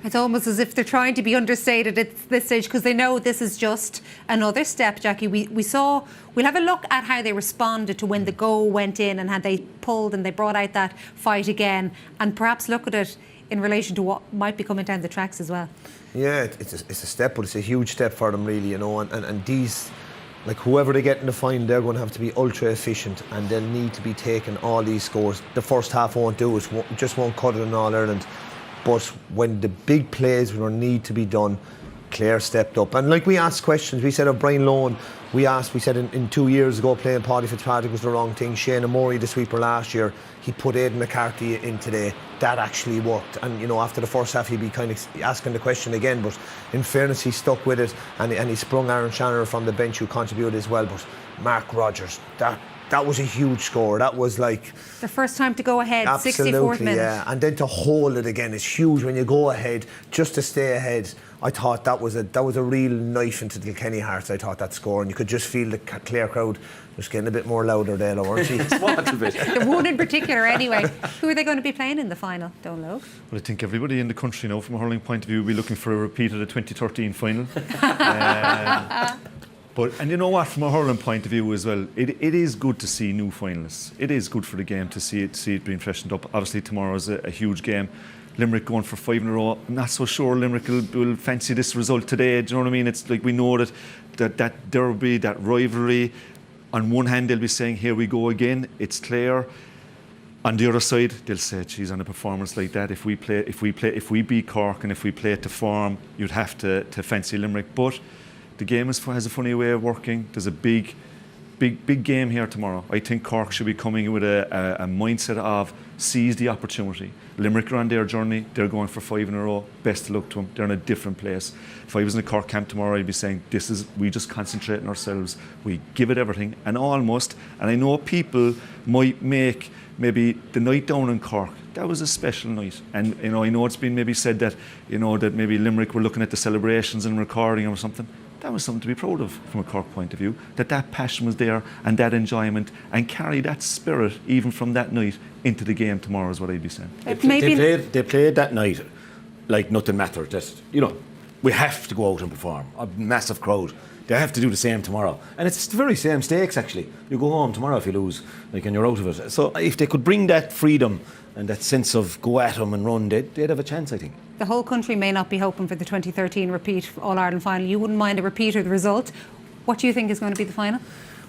It's almost as if they're trying to be understated at this stage because they know this is just another step, Jackie. We'll have a look at how they responded to when the goal went in and how they pulled and they brought out that fight again, and perhaps look at it in relation to what might be coming down the tracks as well. Yeah, it's a step, but it's a huge step for them really, and these, like whoever they get in the final, they're going to have to be ultra efficient and they'll need to be taking all these scores. The first half won't do it, just won't cut it in All-Ireland. But when the big plays need to be done, Clare stepped up. And like we asked questions, we said of Brian Lohan, we said in 2 years ago playing Paddy Fitzpatrick was the wrong thing. Shane O'Murray, the sweeper last year, he put Aidan McCarthy in today. That actually worked. And after the first half he'd be kind of asking the question again, but in fairness he stuck with it and he sprung Aaron Shannon from the bench who contributed as well. But Mark Rogers, that was a huge score. That was like the first time to go ahead, absolutely, 64th minute. Yeah, and then to hold it again is huge when you go ahead. Just to stay ahead, I thought that was a real knife into the Kilkenny hearts. I thought that score, and you could just feel the Clare crowd just getting a bit more louder there, weren't you? The one in particular, anyway. Who are they going to be playing in the final, Donald? Well, I think everybody in the country now, from a hurling point of view, will be looking for a repeat of the 2013 final. And you know what, from a hurling point of view as well, it is good to see new finalists. It is good for the game to see it being freshened up. Obviously tomorrow is a huge game. Limerick going for 5 in a row. I'm not so sure Limerick will fancy this result today. Do you know what I mean? It's like we know that there will be that rivalry. On one hand they'll be saying, here we go again, it's Clare. On the other side, they'll say, geez, on a performance like that, if we beat Cork and if we play it to form, you'd have to fancy Limerick. But the game has a funny way of working. There's a big game here tomorrow. I think Cork should be coming with a mindset of seize the opportunity. Limerick are on their journey. They're going for 5 in a row. Best of luck to them. They're in a different place. If I was in a Cork camp tomorrow, I'd be saying, we just concentrate on ourselves. We give it everything. And almost, and I know people might make maybe the night down in Cork, that was a special night. And I know it's been maybe said that, that maybe Limerick were looking at the celebrations and recording or something. That was something to be proud of from a Cork point of view, that passion was there and that enjoyment, and carry that spirit even from that night into the game tomorrow is what I'd be saying. They played that night like nothing mattered. We have to go out and perform. A massive crowd. They have to do the same tomorrow. And it's the very same stakes actually. You go home tomorrow if you lose, and you're out of it. So if they could bring that freedom and that sense of go at them and run, they'd have a chance, I think. The whole country may not be hoping for the 2013 repeat All-Ireland final. You wouldn't mind a repeat of the result. What do you think is going to be the final?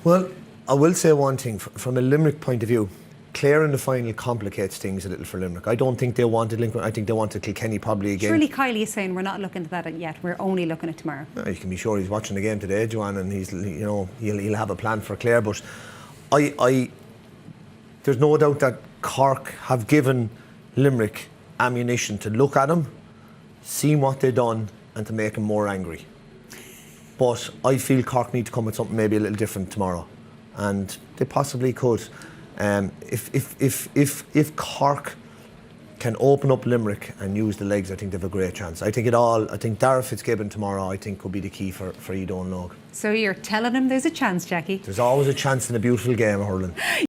Well, I will say one thing. From a Limerick point of view, Clare in the final complicates things a little for Limerick. I don't think they wanted Limerick. I think they wanted Kilkenny probably again. Surely Kylie is saying we're not looking at that yet. We're only looking at tomorrow. You can be sure he's watching the game today, Joanne, and he'll have a plan for Clare. But there's no doubt that Cork have given Limerick ammunition to look at them, see what they've done, and to make them more angry. But I feel Cork need to come with something maybe a little different tomorrow, and they possibly could. If Cork can open up Limerick and use the legs, I think they have a great chance. I think Dara Fitzgibbon tomorrow, I think, could be the key for Edon Log. So you're telling him there's a chance, Jackie? There's always a chance in a beautiful game of hurling.